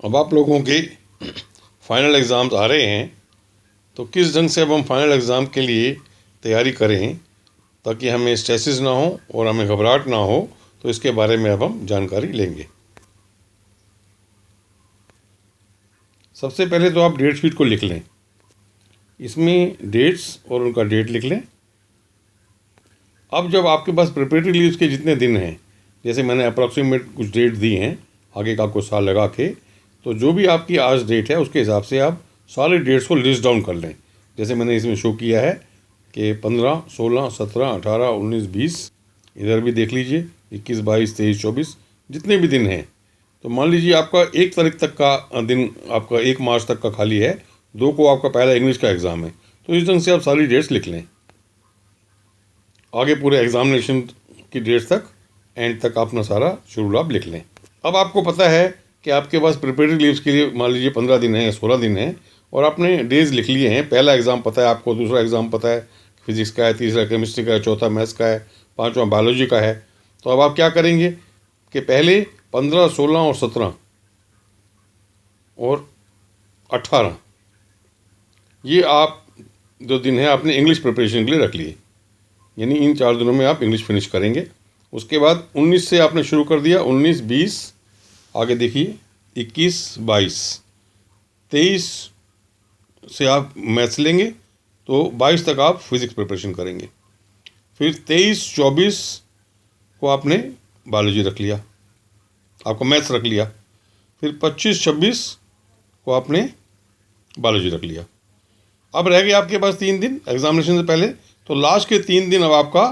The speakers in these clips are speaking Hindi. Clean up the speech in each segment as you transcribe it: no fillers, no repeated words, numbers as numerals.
अब आप लोगों के फाइनल एग्ज़ाम्स आ रहे हैं, तो किस ढंग से अब हम फाइनल एग्ज़ाम के लिए तैयारी करें ताकि हमें स्ट्रेसेस ना हो और हमें घबराहट ना हो, तो इसके बारे में अब हम जानकारी लेंगे। सबसे पहले तो आप डेट शीट को लिख लें। इसमें डेट्स और उनका डेट लिख लें। अब जब आपके पास प्रिपरेटरी लीव्स के जितने दिन हैं, जैसे मैंने अप्रॉक्सीमेट कुछ डेट दी हैं आगे का कुछ साल लगा के, तो जो भी आपकी आज डेट है उसके हिसाब से आप सारे डेट्स को लिस्ट डाउन कर लें। जैसे मैंने इसमें शो किया है कि 15, 16, 17, 18, 19, 20, इधर भी देख लीजिए 21, 22, 23, 24, जितने भी दिन हैं। तो मान लीजिए आपका 1 तारीख तक का दिन, आपका 1 मार्च तक का खाली है, 2 को आपका पहला इंग्लिश का एग्ज़ाम है। तो इस ढंग से आप सारी डेट्स लिख लें। आगे पूरे एग्जामिनेशन की डेट तक, एंड तक अपना सारा शेड्यूल आप लिख लें। अब आपको पता है कि आपके पास प्रिपरेटरी लीव्स के लिए मान लीजिए 15 दिन है या 16 दिन है, और आपने डेज लिख लिए हैं। पहला एग्ज़ाम पता है आपको, दूसरा एग्ज़ाम पता है फिजिक्स का है, तीसरा केमिस्ट्री का है, चौथा मैथ्स का है, पाँचवा बायोलॉजी का है। तो अब आप क्या करेंगे कि पहले 15, 16 और 17 और 18 ये आप जो दिन है आपने इंग्लिश प्रिपरेशन के लिए रख लिए, यानी इन 4 दिनों में आप इंग्लिश फिनिश करेंगे। उसके बाद 19 से आपने शुरू कर दिया, 19, 20, आगे देखिए 21, 22, 23 से आप मैथ्स लेंगे, तो 22 तक आप फिज़िक्स प्रिपरेशन करेंगे। फिर 23, 24 को आपने बायोलॉजी रख लिया, आपको मैथ्स रख लिया। फिर 25, 26 को आपने बायोलॉजी रख लिया। अब रह गए आपके पास 3 दिन एग्जामिनेशन से पहले, तो लास्ट के 3 दिन अब आपका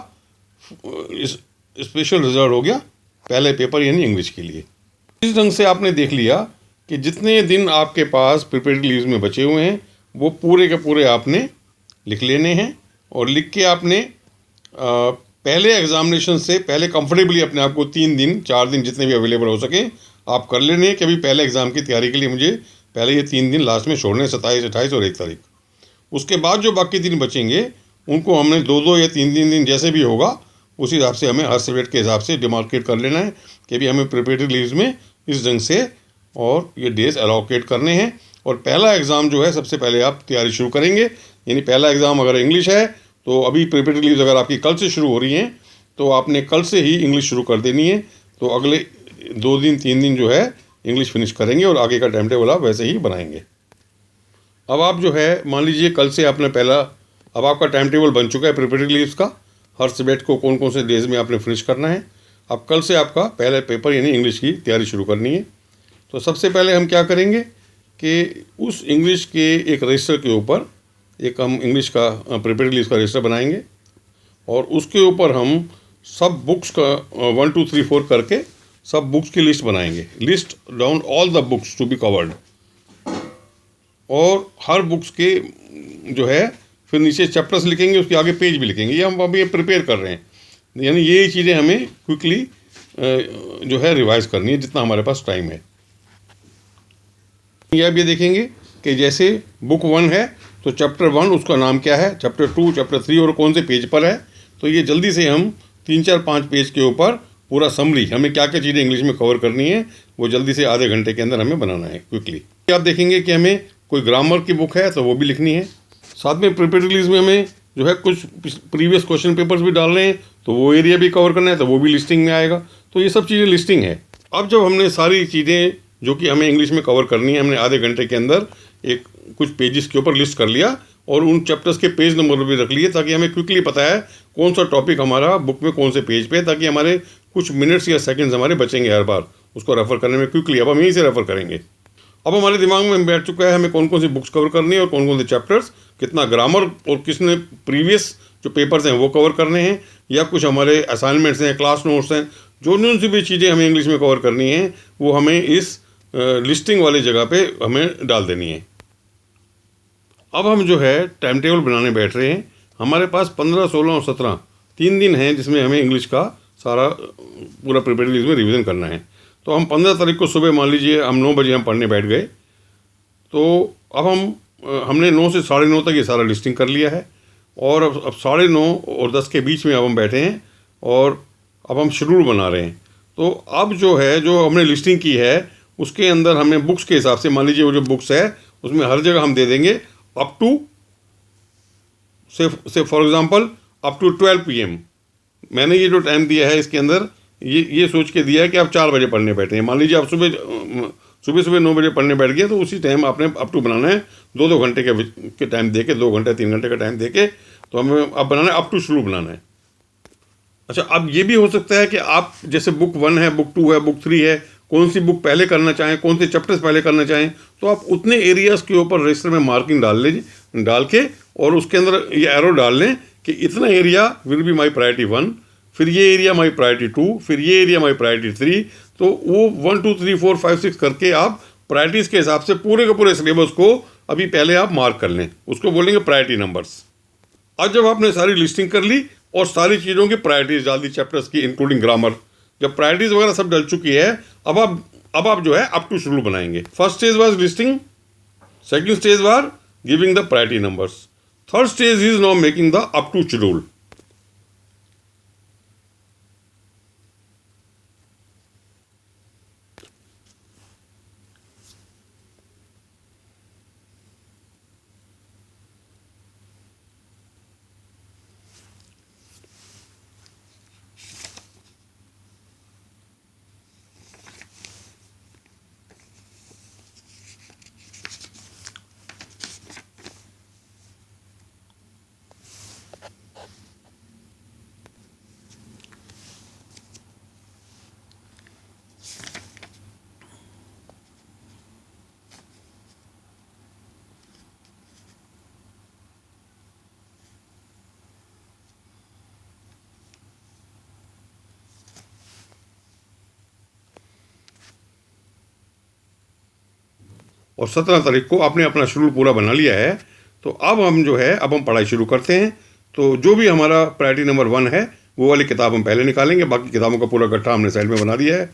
स्पेशल रिजर्व हो गया पहले पेपर यानी इंग्लिश के लिए। इस ढंग से आपने देख लिया कि जितने दिन आपके पास प्रिपरेटरी लीव्स में बचे हुए हैं वो पूरे के पूरे आपने लिख लेने हैं, और लिख के आपने पहले एग्जामिनेशन से पहले कंफर्टेबली अपने आप को 3 दिन 4 दिन जितने भी अवेलेबल हो सके आप कर लेने हैं कि अभी पहले एग्ज़ाम की तैयारी के लिए मुझे पहले ये 3 दिन लास्ट में छोड़ने, 27, 28 और 1 तारीख। उसके बाद जो बाकी दिन बचेंगे उनको हमने 2-2 या 3-3 दिन जैसे भी होगा उस हिसाब से हमें हर सब्जेक्ट के हिसाब से डिमार्केट कर लेना है कि भी हमें प्रिपरेटरी लीव्स में इस ढंग से और ये डेज एलोकेट करने हैं। और पहला एग्ज़ाम जो है सबसे पहले आप तैयारी शुरू करेंगे, यानी पहला एग्ज़ाम अगर इंग्लिश है तो अभी प्रिपरेटरी लीव्स अगर आपकी कल से शुरू हो रही हैं तो आपने कल से ही इंग्लिश शुरू कर देनी है। तो अगले 2 दिन 3 दिन जो है इंग्लिश फिनिश करेंगे और आगे का टाइम टेबल आप वैसे ही बनाएंगे। अब आप जो है मान लीजिए कल से आपने पहला, अब आपका टाइम टेबल बन चुका है प्रिपरेटरी लीव्स का, हर सब्जेक्ट को कौन कौन से डेज में आपने फिनिश करना है। अब कल से आपका पहला पेपर यानी इंग्लिश की तैयारी शुरू करनी है। तो सबसे पहले हम क्या करेंगे कि उस इंग्लिश के एक रजिस्टर के ऊपर एक हम इंग्लिश का प्रिपरेटरी लीव्स का रजिस्टर बनाएंगे, और उसके ऊपर हम सब बुक्स का 1, 2, 3, 4 करके सब बुक्स की लिस्ट बनाएंगे। List down all the books to be covered, और हर बुक्स के जो है फिर नीचे चैप्टर्स लिखेंगे, उसके आगे पेज भी लिखेंगे। ये हम अभी प्रिपेयर कर रहे हैं, यानी ये चीज़ें हमें क्विकली जो है रिवाइज करनी है जितना हमारे पास टाइम है। ये अब ये देखेंगे कि जैसे बुक 1 है तो चैप्टर 1 उसका नाम क्या है, चैप्टर 2, चैप्टर 3 और कौन से पेज पर है। तो ये जल्दी से हम 3, 4, 5 पेज के ऊपर पूरा समरी हमें क्या क्या चीज़ें इंग्लिश में कवर करनी है वो जल्दी से आधे घंटे के अंदर हमें बनाना है क्विकली। आप देखेंगे कि हमें कोई ग्रामर की बुक है तो वो भी लिखनी है। साथ में प्रिपरेटरी लीव्स में हमें जो है कुछ प्रीवियस क्वेश्चन पेपर्स भी डाल रहे हैं तो वो एरिया भी कवर करना है, तो वो भी लिस्टिंग में आएगा। तो ये सब चीज़ें लिस्टिंग है। अब जब हमने सारी चीज़ें जो कि हमें इंग्लिश में कवर करनी है हमने आधे घंटे के अंदर एक कुछ पेजेस के ऊपर लिस्ट कर लिया, और उन चैप्टर्स के पेज नंबर भी रख लिए ताकि हमें क्विकली पता है कौन सा टॉपिक हमारा बुक में कौन से पेज पे है, ताकि हमारे कुछ मिनट्स या सेकंड्स हमारे बचेंगे हर बार उसको रेफ़र करने में क्विकली। अब हम यहीं से रेफ़र करेंगे। अब हमारे दिमाग में बैठ चुका है हमें कौन कौन सी बुक्स कवर करनी है और कौन कौन से चैप्टर्स, कितना ग्रामर और किसने प्रीवियस जो पेपर्स हैं वो कवर करने हैं, या कुछ हमारे असाइनमेंट्स हैं, क्लास नोट्स हैं, जो सी भी चीज़ें हमें इंग्लिश में कवर करनी है वो हमें इस लिस्टिंग वाली जगह पे हमें डाल देनी है। अब हम जो है टाइम टेबल बनाने बैठ रहे हैं। हमारे पास 15, 16 और 17 3 दिन हैं जिसमें हमें इंग्लिश का सारा पूरा प्रिपरेटरी में रिवीजन करना है। तो हम 15 तारीख को सुबह मान लीजिए हम 9 बजे हम पढ़ने बैठ गए, तो अब हमने 9 से 9:30 तक ये सारा लिस्टिंग कर लिया है, और अब 9:30 और 10 के बीच में अब हम बैठे हैं और अब हम शेड्यूल बना रहे हैं। तो अब जो है जो हमने लिस्टिंग की है उसके अंदर हमें बुक्स के हिसाब से, मान लीजिए वो जो बुक्स है उसमें हर जगह हम दे देंगे अप टू से for example up to 12 PM। मैंने ये जो टाइम दिया है इसके अंदर ये सोच के दिया है कि आप 4 बजे पढ़ने बैठे हैं। मान लीजिए आप सुबह 9 बजे पढ़ने बैठ गए, तो उसी टाइम आपने अप टू बनाना है 2-2 घंटे के टाइम दे के, 2 घंटे 3 घंटे का टाइम दे के, तो हमें अब बनाना है अप टू शुरू बनाना है। अच्छा, अब ये भी हो सकता है कि आप जैसे बुक 1 है, बुक 2 है, बुक 3 है, कौन सी बुक पहले करना चाहें, कौन से चैप्टर्स पहले करना चाहें, तो आप उतने एरियाज़ के ऊपर रजिस्टर में मार्किंग डाल के और उसके अंदर ये एरो डाल लें कि इतना area will be my priority 1, फिर ये एरिया माई प्रायोरिटी 2, फिर ये एरिया माई प्रायोरिटी 3। तो वो 1 2 3 4 5 6 करके आप प्रायोरिटीज़ के हिसाब से पूरे के पूरे सिलेबस को अभी पहले आप मार्क कर लें, उसको बोलेंगे प्रायोरिटी नंबर्स। आज जब आपने सारी लिस्टिंग कर ली और सारी चीज़ों की प्रायोरिटीज़ डाल दी चैप्टर्स की, इंक्लूडिंग ग्रामर, जब प्रायोरिटीज़ वगैरह सब डल चुकी है, अब आप जो है अप टू शेड्यूल बनाएंगे। First stage was listing, second stage was giving the priority numbers, third stage is now making the up to schedule. और 17 तारीख को आपने अपना शेड्यूल पूरा बना लिया है, तो अब हम पढ़ाई शुरू करते हैं। तो जो भी हमारा प्रायोरिटी नंबर 1 है वो वाली किताब हम पहले निकालेंगे, बाकी किताबों का पूरा गट्ठा हमने साइड में बना दिया है।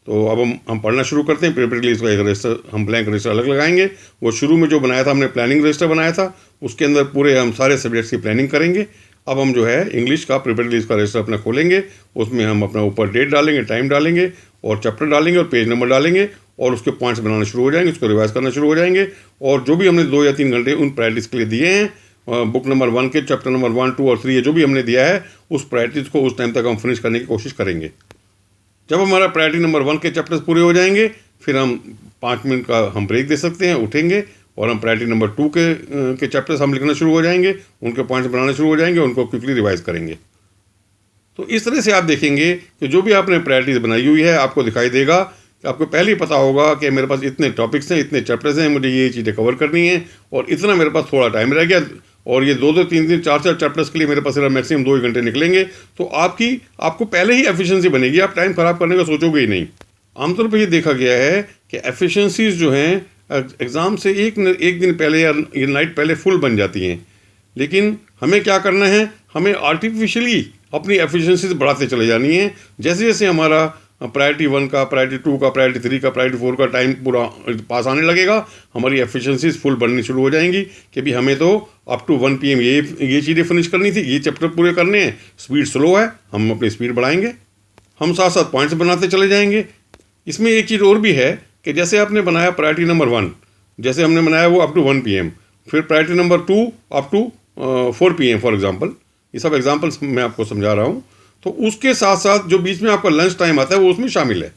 तो अब हम पढ़ना शुरू करते हैं। प्रिपरेटरी इसका एक रजिस्टर, हम ब्लैंक रजिस्टर अलग लगाएंगे। वो शुरू में जो बनाया था हमने प्लानिंग रजिस्टर बनाया था, उसके अंदर पूरे हम सारे सब्जेक्ट्स की प्लानिंग करेंगे। अब हम इंग्लिश का प्रिपरेटरी इसका रजिस्टर अपना खोलेंगे, उसमें हम अपना ऊपर डेट डालेंगे, टाइम डालेंगे और चैप्टर डालेंगे और पेज नंबर डालेंगे और उसके पॉइंट्स बनाना शुरू हो जाएंगे, उसको रिवाइज करना शुरू हो जाएंगे। और जो भी हमने 2 या 3 घंटे उन प्रायोरिटीज़ के लिए दिए हैं, बुक नंबर 1 के चैप्टर नंबर 1, 2 और 3 ये जो भी हमने दिया है, उस प्रायोरिटीज़ को उस टाइम तक हम फिनिश करने की कोशिश करेंगे। जब हमारा प्रायोरिटी नंबर 1 के चैप्टर्स पूरे हो जाएंगे, फिर हम 5 मिनट का हम ब्रेक दे सकते हैं, उठेंगे और हम प्रायोरिटी नंबर 2 के चैप्टर्स हम लिखना शुरू हो जाएंगे, उनके पॉइंट्स बनाना शुरू हो जाएंगे, उनको क्विकली रिवाइज करेंगे। तो इस तरह से आप देखेंगे कि जो भी आपने प्रायोरिटीज़ बनाई हुई है, आपको दिखाई देगा कि आपको पहले ही पता होगा कि मेरे पास इतने टॉपिक्स हैं, इतने चैप्टर्स हैं, मुझे ये चीज़ें कवर करनी है और इतना मेरे पास थोड़ा टाइम रह गया और ये 2-2, 3-3, 4-4 चैप्टर्स के लिए मेरे पास सिर्फ मैक्सिमम 2 ही घंटे निकलेंगे। तो आपको पहले ही एफिशिएंसी बनेगी, आप टाइम ख़राब करने का सोचोगे ही नहीं। आमतौर पर ये देखा गया है कि एफिशिएंसीज जो हैं एग्ज़ाम से एक दिन पहले या नाइट पहले फुल बन जाती हैं। लेकिन हमें क्या करना है, हमें आर्टिफिशियली अपनी एफिशिएंसीज बढ़ाते चले जानी है। जैसे जैसे हमारा प्रायोरिटी 1 का, प्रायोरिटी 2 का, प्रायोरिटी 3 का, प्रायोरिटी 4 का टाइम पूरा पास आने लगेगा, हमारी एफिशिएंसीज फुल बननी शुरू हो जाएंगी कि भी हमें तो अप टू 1 PM ये चीज़ें फिनिश करनी थी, ये चैप्टर पूरे करने हैं। स्पीड स्लो है, हम अपनी स्पीड बढ़ाएंगे, हम साथ साथ पॉइंट्स बनाते चले जाएंगे। इसमें एक चीज़ और भी है कि जैसे आपने बनाया प्रायोरिटी नंबर 1, जैसे हमने बनाया वो अप टू 1 PM, फिर priority number 2 up to 4 PM for example, ये सब एग्जाम्पल्स मैं आपको समझा रहा हूँ। तो उसके साथ साथ जो बीच में आपका लंच टाइम आता है वो उसमें शामिल है।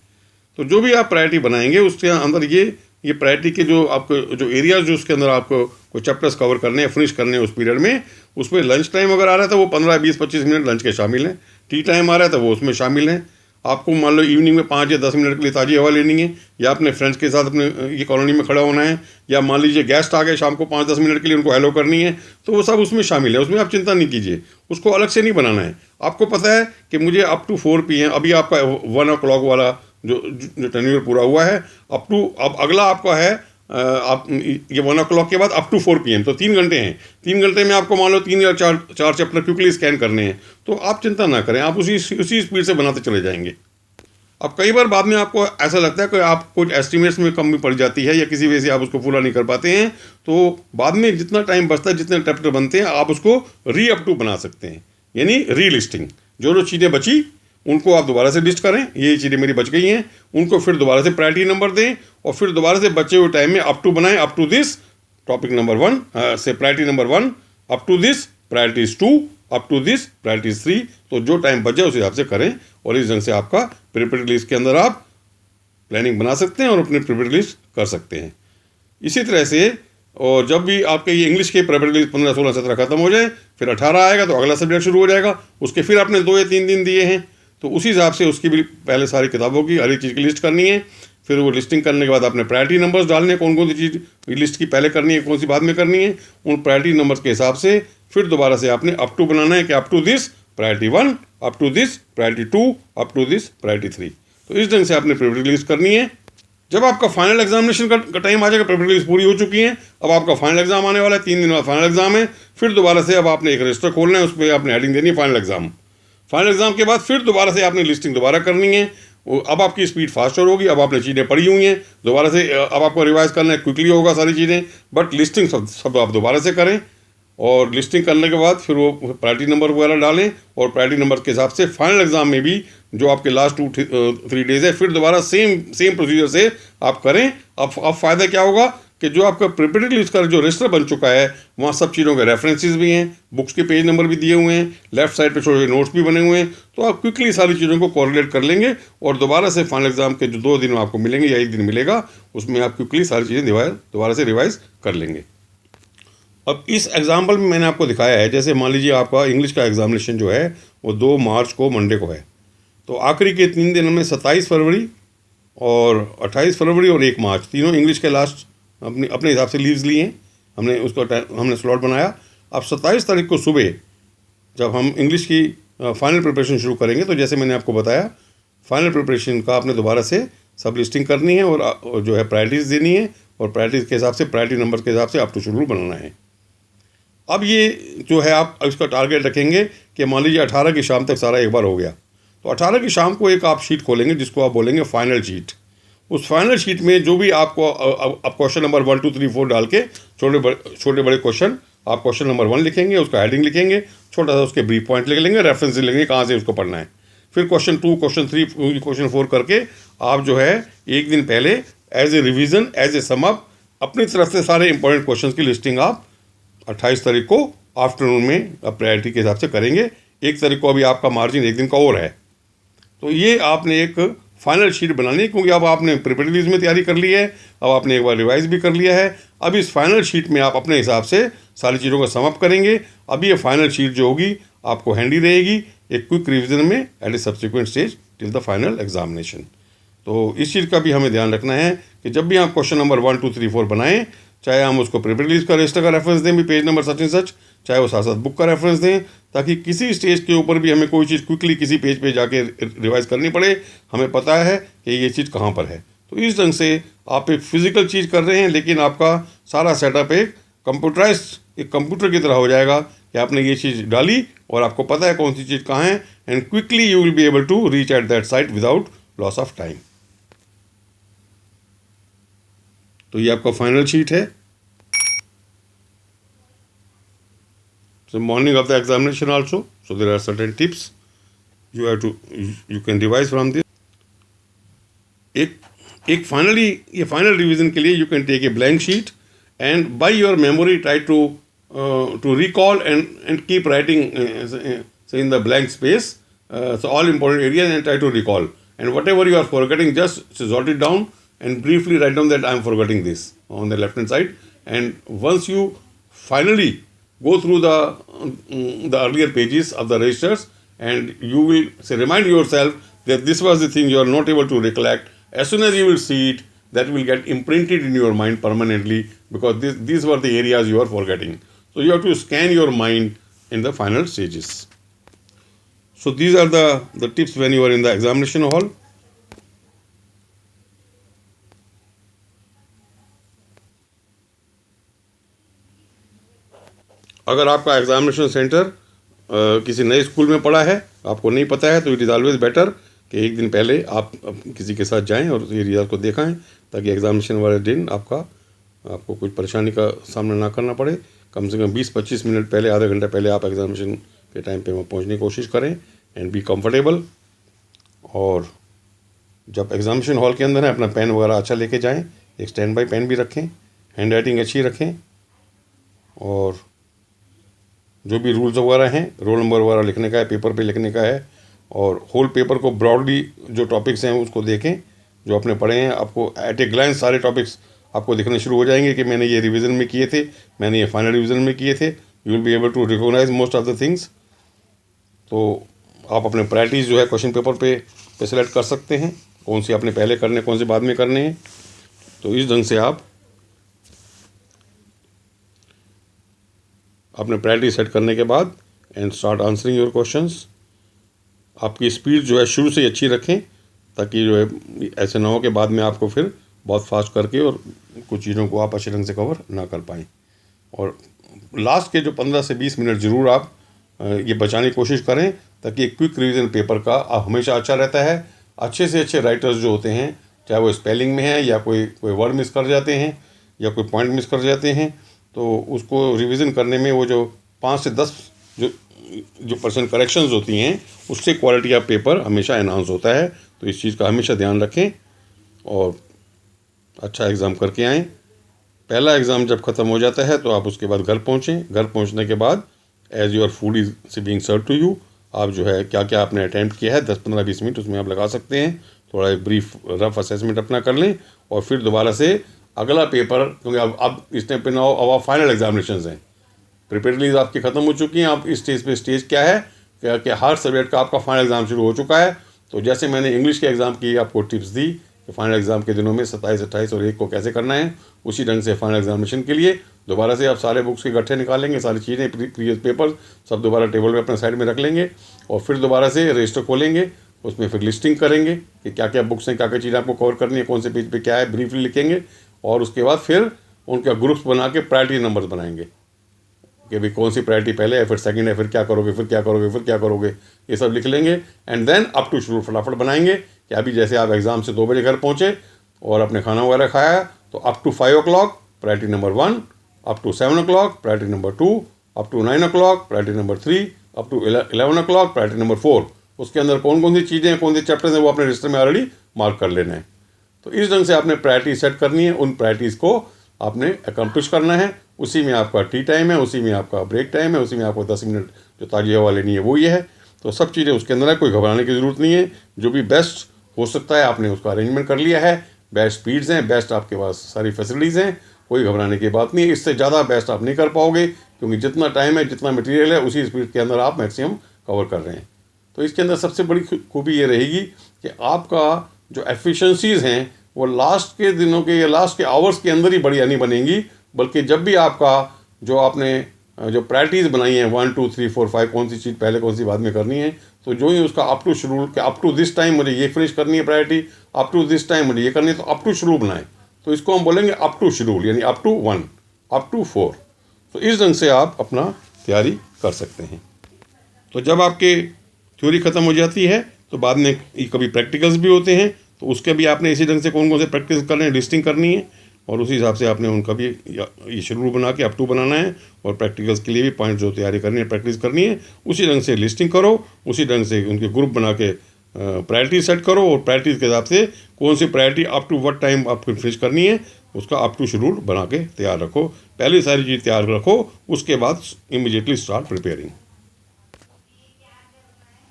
तो जो भी आप प्रायोरिटी बनाएंगे उसके अंदर ये प्रायोरिटी के जो एरियाज जो उसके अंदर आपको कोई चैप्टर्स कवर करने हैं, फिनिश करने हैं उस पीरियड में, उसमें लंच टाइम अगर आ रहा है तो वो 15, 20, 25 मिनट लंच के शामिल हैं। टी टाइम आ रहा है तो वो उसमें शामिल हैं। आपको मान लो इवनिंग में 5 या 10 मिनट के लिए ताज़ी हवा लेनी है, या अपने फ्रेंड्स के साथ अपने ये कॉलोनी में खड़ा होना है, या मान लीजिए गेस्ट आ गए शाम को 5-10 मिनट के लिए, उनको हेलो करनी है, तो वो सब उसमें शामिल है। उसमें आप चिंता नहीं कीजिए, उसको अलग से नहीं बनाना है। आपको पता है कि मुझे अप टू 4 PM, अभी आपका 1 o'clock वाला जो टेन्योर पूरा हुआ है, अब अगला आपका है आप ये 1 o'clock के बाद अप टू 4 PM, तो 3 घंटे हैं। 3 घंटे में आपको मान लो 3 या 4 चैप्टर क्विकली स्कैन करने हैं, तो आप चिंता ना करें, आप उसी स्पीड से बनाते चले जाएंगे। अब कई बार बाद में आपको ऐसा लगता है कि आप कुछ एस्टिमेट्स में कमी पड़ जाती है या किसी वजह से आप उसको पूरा नहीं कर पाते हैं, तो बाद में जितना टाइम बचता है, जितने चैप्टर बनते हैं, आप उसको अप टू बना सकते हैं, यानी री लिस्टिंग। जो चीज़ें बची उनको आप दोबारा से लिस्ट करें, ये चीज़ें मेरी बच गई हैं, उनको फिर दोबारा से प्रायोरिटी नंबर दें और फिर दोबारा से बचे हुए टाइम में अप टू बनाएं, up to this topic number 1 से priority number 1, up to this priorities 2, up to this priorities 3। तो जो टाइम बचे उस हिसाब से करें और इस ढंग से आपका प्रिपरेटरी लिस्ट के अंदर आप प्लानिंग बना सकते हैं और अपनी प्रिपरेटरी लिस्ट कर सकते हैं। इसी तरह से और जब भी आपके ये इंग्लिश के प्रिपरेटरी लिस्ट 15, 16, 17 खत्म हो जाए, फिर 18 आएगा तो अगला सब्जेक्ट शुरू हो जाएगा। उसके फिर आपने 2 या 3 दिन दिए हैं, तो उसी हिसाब से उसकी भी पहले सारी किताबों की हर एक चीज़ की लिस्ट करनी है। फिर वो लिस्टिंग करने के बाद आपने प्रायोरिटी नंबर्स डालने, कौन कौन सी चीज़ लिस्ट की पहले करनी है, कौन सी बाद में करनी है। उन प्रायोरिटी नंबर्स के हिसाब से फिर दोबारा से आपने अप टू बनाना है कि up to this priority 1, up to this priority 2, up to this priority 3। तो इस ढंग से आपने प्रिपरेटरी लिस्ट करनी है। जब आपका फाइनल एग्जामिनेशन का टाइम आ जाएगा, प्रिपरेटरी लिस्ट पूरी हो चुकी है, अब आपका फाइनल एग्जाम आने वाला है, 3 दिन बाद फाइनल एग्जाम है। फिर दोबारा से अब आपने एक रजिस्टर खोलना है, उस पर आपने हेडिंग देनी है फाइनल एग्जाम। फाइनल एग्जाम के बाद फिर दोबारा से आपने लिस्टिंग दोबारा करनी है। अब आपकी स्पीड फास्टर होगी, अब आपने चीज़ें पढ़ी हुई हैं, दोबारा से अब आपको रिवाइज करना है, क्विकली होगा सारी चीज़ें, बट लिस्टिंग सब आप दोबारा से करें। और लिस्टिंग करने के बाद फिर वो प्रायोरिटी नंबर वगैरह डालें और प्रायोरिटी नंबर के हिसाब से फाइनल एग्जाम में भी जो आपके लास्ट 2-3 डेज है फिर दोबारा सेम प्रोसीजर से आप करें। अब फ़ायदा क्या होगा कि जो आपका प्रिपरेटरी लिस्ट का जो रजिस्टर बन चुका है वहाँ सब चीज़ों के रेफरेंसेस भी हैं, बुक्स के पेज नंबर भी दिए हुए हैं, लेफ्ट साइड पे छोटे छोटे नोट्स भी बने हुए हैं, तो आप क्विकली सारी चीज़ों को कोरिलेट कर लेंगे और दोबारा से फाइनल एग्जाम के जो 2 दिन आपको मिलेंगे या 1 दिन मिलेगा उसमें आप क्विकली सारी चीज़ें दोबारा से रिवाइज कर लेंगे। अब इस एग्जाम्पल में मैंने आपको दिखाया है, जैसे मान लीजिए आपका इंग्लिश का एग्जामिनेशन जो है वो 2 मार्च को मंडे को है, तो आखिरी के 3 दिन हमें 27 फरवरी और 28 फरवरी और 1 मार्च तीनों इंग्लिश के लास्ट अपने हिसाब से लीव्स लिए हैं, हमने स्लॉट बनाया। अब 27 तारीख को सुबह जब हम इंग्लिश की फाइनल प्रिपरेशन शुरू करेंगे, तो जैसे मैंने आपको बताया फाइनल प्रिपरेशन का आपने दोबारा से सब लिस्टिंग करनी है और जो है प्रायोरिटीज़ देनी है और प्रायोरिटीज़ के हिसाब से प्रायोरिटी नंबर के हिसाब से अप टू शेड्यूल बनाना है। अब ये जो है आप इसका टारगेट रखेंगे कि मान लीजिए 18 की शाम तक सारा एक बार हो गया, तो 18 की शाम को एक आप शीट खोलेंगे जिसको आप बोलेंगे फाइनल शीट। उस फाइनल शीट में जो भी आपको अब क्वेश्चन नंबर 1, 2, 3, 4 डाल के छोटे बड़े क्वेश्चन आप क्वेश्चन नंबर 1 लिखेंगे, उसका हेडिंग लिखेंगे, छोटा सा उसके ब्रीफ पॉइंट लिख लेंगे, रेफरेंस लिखेंगे कहाँ से उसको पढ़ना है। फिर क्वेश्चन 2, क्वेश्चन 3, क्वेश्चन 4 करके आप जो है एक दिन पहले as a revision, as a sum up अपनी तरफ से सारे इंपॉर्टेंट क्वेश्चन की लिस्टिंग आप 28 तारीख को आफ्टरनून में अब प्रायोरिटी के हिसाब से करेंगे। 1 तारीख को अभी आपका मार्जिन 1 दिन का और है, तो ये आपने एक फाइनल शीट बनानी है, क्योंकि अब आपने प्रिपरेटरी लिस्ट में तैयारी कर ली है, अब आपने एक बार रिवाइज भी कर लिया है। अब इस फाइनल शीट में आप अपने हिसाब से सारी चीज़ों को समअप करेंगे। अब ये फाइनल शीट जो होगी आपको हैंडी रहेगी एक क्विक रिविजन में at a subsequent stage till the final examination. तो इस चीज़ का भी हमें ध्यान रखना है कि जब भी आप क्वेश्चन नंबर 1, 2, 3, 4 बनाएं, चाहे हम उसको प्रिपरेटरी लिस्ट का रजिस्टर का रेफरेंस दें भी, page number such and such, चाहे वो साथ साथ बुक का रेफरेंस दें, ताकि किसी स्टेज के ऊपर भी हमें कोई चीज़ क्विकली किसी पेज पे जाके रिवाइज करनी पड़े, हमें पता है कि ये चीज़ कहाँ पर है। तो इस ढंग से आप एक फिजिकल चीज़ कर रहे हैं, लेकिन आपका सारा सेटअप एक कंप्यूटर की तरह हो जाएगा कि आपने ये चीज़ डाली और आपको पता है कौन सी चीज़ कहाँ है, and quickly you will be able to reach at that site without loss of time. तो ये आपका फाइनल शीट है। So morning of the examination also, so there are certain tips you can revise from this. एक फाइनली ये फाइनल रिवीजन के लिए you can take a blank sheet and by your memory try to recall and keep writing in the blank space so all important areas and try to recall, and whatever you are forgetting just jot it down and briefly write down that I am forgetting this on the left hand side. And once you finally go through the earlier pages of the registers, and you will remind yourself that this was the thing you are not able to recollect. As soon as you will see it, that will get imprinted in your mind permanently, because these were the areas you are forgetting. So you have to scan your mind in the final stages. So these are the tips when you are in the examination hall. अगर आपका एग्जामिनेशन सेंटर किसी नए स्कूल में पड़ा है, आपको नहीं पता है, तो इट इज़ ऑलवेज बेटर कि एक दिन पहले आप किसी के साथ जाएं और ये रिजल्ट को दिखाएं, ताकि एग्जामिनेशन वाले दिन आपको कुछ परेशानी का सामना ना करना पड़े। कम से कम 20-25 मिनट पहले, आधा घंटा पहले आप एग्जामिनेशन के टाइम पे वहाँ पहुँचने की कोशिश करें एंड बी कंफर्टेबल। और जब एग्जामिनेशन हॉल के अंदर है अपना पेन वगैरह अच्छा लेके जाएं, एक स्टैंड बाई पेन भी रखें, हैंड राइटिंग अच्छी रखें, और जो भी रूल्स वगैरह हैं, रोल नंबर वगैरह लिखने का है, पेपर पे लिखने का है, और होल पेपर को ब्रॉडली जो टॉपिक्स हैं उसको देखें जो आपने पढ़े हैं। आपको एट ए ग्लैंस सारे टॉपिक्स आपको दिखने शुरू हो जाएंगे कि मैंने ये रिवीजन में किए थे, मैंने ये फाइनल रिवीजन में किए थे। You will be able to recognise most of the things. तो आप अपने प्रायोरिटीज़ जो है क्वेश्चन पेपर पे सेलेक्ट कर सकते हैं, कौन सी आपने पहले करने, कौन से बाद में करने हैं। तो इस ढंग से आप अपने प्रायोरिटी सेट करने के बाद and start answering your questions. आपकी स्पीड जो है शुरू से ही अच्छी रखें, ताकि जो है ऐसे ना हो कि बाद में आपको फिर बहुत फास्ट करके और कुछ चीज़ों को आप अच्छे ढंग से कवर ना कर पाएँ। और लास्ट के जो 15 से 20 मिनट ज़रूर आप ये बचाने की कोशिश करें, ताकि एक क्विक रिवीजन पेपर का हमेशा अच्छा रहता है। अच्छे से अच्छे राइटर्स जो होते हैं, चाहे वो स्पेलिंग में है या कोई वर्ड मिस कर जाते हैं या कोई पॉइंट मिस कर जाते हैं, तो उसको रिवीजन करने में वो जो 5 से 10 जो % करेक्शंस होती हैं, उससे क्वालिटी ऑफ पेपर हमेशा एनहांस होता है। तो इस चीज़ का हमेशा ध्यान रखें और अच्छा एग्ज़ाम करके आएँ। पहला एग्ज़ाम जब ख़त्म हो जाता है तो आप उसके बाद घर पहुँचें। घर पहुँचने के बाद as your food is being served to you, आप जो है क्या क्या आपने अटैम्प्ट किया है 10-15-20 मिनट उसमें आप लगा सकते हैं। थोड़ा एक ब्रीफ रफ असेसमेंट अपना कर लें और फिर दोबारा से अगला पेपर, क्योंकि अब इस टाइम पे ना अब आप फाइनल एग्जामिनेशन हैं, प्रिपेयरलीज आपकी ख़त्म हो चुकी हैं। आप इस स्टेज क्या है कि हर सब्जेक्ट का आपका फाइनल एग्ज़ाम शुरू हो चुका है। तो जैसे मैंने इंग्लिश के एग्ज़ाम की आपको टिप्स दी कि फाइनल एग्ज़ाम के दिनों में 27, 28 और 1 को कैसे करना है, उसी ढंग से फाइनल एग्जामिनेशन के लिए दोबारा से आप सारे बुक्स के गट्ठे निकालेंगे, सारी चीज़ें प्रीवियस पेपर सब दोबारा टेबल पे अपने साइड में रख लेंगे और फिर दोबारा से रजिस्टर खोलेंगे, उसमें फिर लिस्टिंग करेंगे कि क्या क्या बुक्स हैं, क्या क्या चीज़ें आपको कवर करनी है, कौन से पेज पे क्या है, ब्रीफली लिखेंगे। और उसके बाद फिर उनका ग्रुप्स बना के प्रायोरिटी नंबर्स बनाएंगे कि भाई कौन सी प्रायोरिटी पहले है, फिर सेकंड है, फिर क्या करोगे, फिर क्या करोगे, फिर क्या करोगे, ये सब लिख लेंगे। And then up to schedule फटाफट बनाएंगे कि अभी जैसे आप एग्ज़ाम से 2 बजे घर पहुँचे और अपने खाना वगैरह खाया, तो up to 5 o'clock priority number 1, up to 7 o'clock priority number 2, up to 9 o'clock priority number 3, up to 11 o'clock priority number 4। उसके अंदर कौन कौन सी चीज़ें हैं, कौन से चैप्टर्स हैं, वो अपने रजिस्टर में ऑलरेडी मार्क कर लेना है। तो इस ढंग से आपने प्रायोरिटी सेट करनी है, उन प्रायोरिटीज़ को आपने अकम्प्लिश करना है। उसी में आपका टी टाइम है, उसी में आपका ब्रेक टाइम है, उसी में आपको 10 मिनट जो ताज़ी हवा लेनी है वो ये है। तो सब चीज़ें उसके अंदर है, कोई घबराने की ज़रूरत नहीं है। जो भी बेस्ट हो सकता है आपने उसका अरेंजमेंट कर लिया है, बेस्ट स्पीड्स हैं, बेस्ट आपके पास सारी फैसिलिटीज़ हैं, कोई घबराने की बात नहीं है। इससे ज़्यादा बेस्ट आप नहीं कर पाओगे, क्योंकि जितना टाइम है, जितना मटेरियल है, उसी स्पीड के अंदर आप मैक्सिमम कवर कर रहे हैं। तो इसके अंदर सबसे बड़ी खूबी ये रहेगी कि आपका जो एफिशिएंसीज़ हैं वो लास्ट के दिनों के या लास्ट के आवर्स के अंदर ही बढ़िया नहीं बनेंगी, बल्कि जब भी आपका जो आपने जो प्रायोरिटीज़ बनाई हैं 1, 2, 3, 4, 5 कौन सी चीज़ पहले कौन सी बाद में करनी है, तो जो ही उसका अप टू शेड्यूल कि अप टू दिस टाइम मुझे ये फिनिश करनी है priority, up to this time मुझे ये करनी है, तो अप टू शेड्यूल बनाएं। तो इसको हम बोलेंगे अप टू शेड्यूल, यानी अप टू 1, अप टू 4। तो इस ढंग से आप अपना तैयारी कर सकते हैं। तो जब आपके थ्योरी ख़त्म हो जाती है तो बाद में कभी प्रैक्टिकल्स भी होते हैं, तो उसके भी आपने इसी ढंग से कौन कौन से प्रैक्टिस करने हैं, लिस्टिंग करनी है और उसी हिसाब से आपने उनका भी ये शेड्यूल बना के अप टू बनाना है। और प्रैक्टिकल्स के लिए भी पॉइंट जो तैयारी करनी है, प्रैक्टिस करनी है, उसी ढंग से लिस्टिंग करो, उसी ढंग से उनके ग्रुप बना के प्रायोरिटी सेट करो और प्रायोरिटीज़ के हिसाब से कौन सी priority up to what time आपको फिनिश करनी है, उसका अप टू शेड्यूल बना के तैयार रखो। पहले सारी चीज़ तैयार रखो, उसके बाद इमीडिएटली स्टार्ट प्रिपेयरिंग।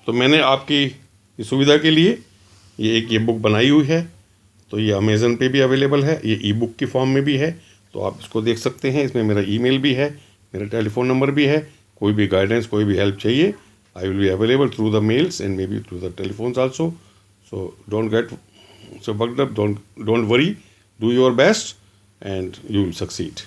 तो मैंने आपकी सुविधा के लिए ये बुक बनाई हुई है, तो ये अमेज़न पे भी अवेलेबल है, ये ई बुक की फॉर्म में भी है, तो आप इसको देख सकते हैं। इसमें मेरा ईमेल भी है, मेरा टेलीफोन नंबर भी है। कोई भी गाइडेंस, कोई भी हेल्प चाहिए, I will be available through the mails and may be through the telephones also. So don't get so bugged up, don't worry, do your best and you will succeed.